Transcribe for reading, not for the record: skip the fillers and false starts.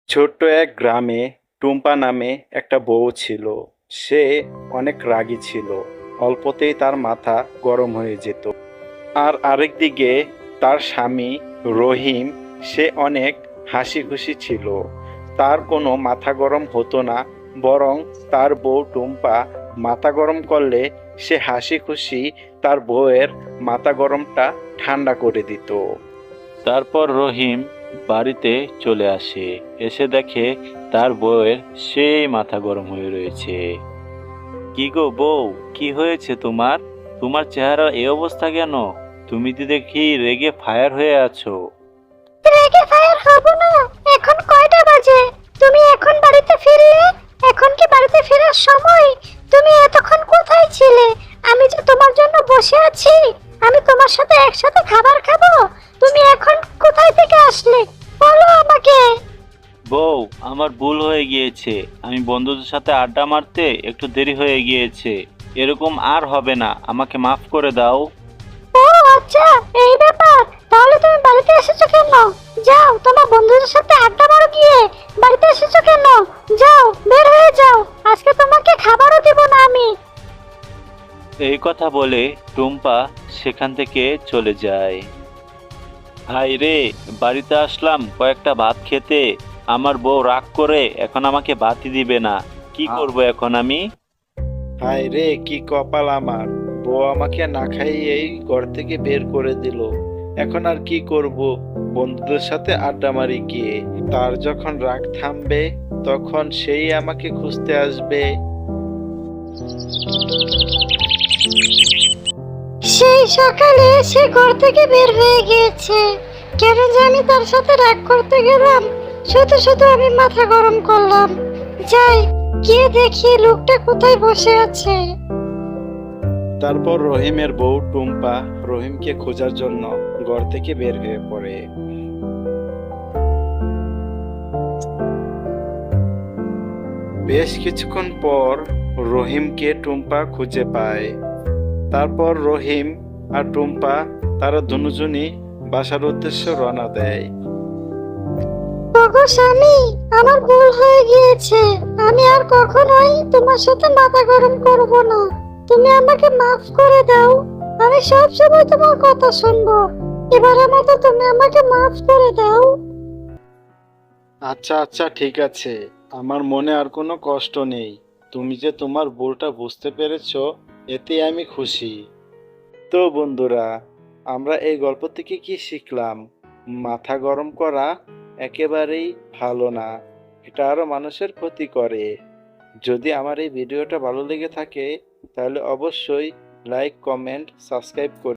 ছোট্ট এক গ্রামে টুম্পা নামে একটা বউ ছিল। সে অনেক রাগী ছিল। অল্পতেই তার মাথা গরম হয়ে যেত। আর আরেকদিকে তার স্বামী রহিম, সে অনেক হাসি খুশি ছিল। তার কোনো মাথা গরম হতো না, বরং তার বউ টুম্পা মাথা গরম করলে সে হাসি খুশি তার বউয়ের মাথা গরমটা ঠান্ডা করে দিত। তারপর রহিম বাড়িতে চলে আসে। এসে দেখে তার বউয়ের সেই মাথা গরম হয়ে রয়েছে। কি গো বউ, কি হয়েছে তোমার? তোমার চেহারার এই অবস্থা কেন? তুমি তো দেখি রেগে ফায়ার হয়ে আছো। রেগে ফায়ার হব না। এখন কয়টা বাজে? তুমি এখন বাড়িতে ফিরলে? এখন কি বাড়িতে ফেরার সময়? তুমি এতক্ষণ কোথায় ছিলে? আমি যে তোমার জন্য বসে আছি, আমি তোমার সাথে একসাথে খাবার খাবো। তুমি এখন কোথায় থেকে আসলে? বলো আমাকে। বউ, আমার ভুল হয়ে গিয়েছে। আমি বন্ধুদের সাথে আড্ডা মারতে একটু দেরি হয়ে গিয়েছে। এরকম আর হবে না, আমাকে মাফ করে দাও। ও আচ্ছা, এই ব্যাপার। তাহলে তুমি বাড়িতে এসেছো কেন? যাও, তোমার বন্ধুদের সাথে আড্ডা মারো গিয়ে। বাড়িতে এসেছো কেন? যাও, বের হয়ে যাও। আজকে তোমাকে খাবারও দেব না আমি। এই কথা বলে টুম্পা সেখান থেকে চলে যায়। হাই রে, বাড়িতে আসলাম কয়েকটা ভাত খেতে, আমার বউ রাগ করে এখন আমাকে ভাতই দিবে না। কি করব এখন আমি? হায় রে, কি কপাল আমার! বউ আমাকে না খাইয়েই ঘর থেকে বের করে দিল। এখন আর কি করব? বন্ধুদের সাথে আড্ডা মারি গিয়ে। তার যখন রাগ থামবে, তখন সেই আমাকে খুঁজতে আসবে। সেই সকালে সে ঘর থেকে বের হয়ে গিয়েছে। কেন যে আমি তার সাথে রাগ করতে গেলাম, শুধু শুধু আমি মাথা গরম করলাম। যাই, গিয়ে দেখি লোকটা কোথায় বসে আছে। তারপর রহিমের বউ টুম্পা রহিমকে খোঁজার জন্য ঘর থেকে বের হয়ে পড়ে। বেশ কিছুক্ষণ পর রহিমকে টুম্পা খুঁজে পায়। তারপর রহিম আর টুম্পা, তারা দুজনই বাসার উদ্দেশ্যে রওনা দেয়। ওগো স্বামী, আমার ভুল হয়ে গিয়েছে। আমি আর কখনোই তোমার সাথে মাথা গরম করব না। তুমি আমাকে মাফ করে দাও। আমি সব সময় তোমার কথা শুনবো। এবারের মতো তুমি আমাকে মাফ করে দাও। আচ্ছা আচ্ছা, ঠিক আছে। আমার মনে আর কোনো কষ্ট নেই। তুমি যে তোমার ভুলটা বুঝতে পেরেছো, এতে আমি খুশি। তো বন্ধুরা, আমরা এই গল্প থেকে কি শিখলাম? মাথা গরম করা একেবারেই ভালো না। এটা আরো মানুষের ক্ষতি করে। যদি আমার এই ভিডিওটা ভালো লেগে থাকে, তাহলে অবশ্যই লাইক, কমেন্ট, সাবস্ক্রাইব করুন।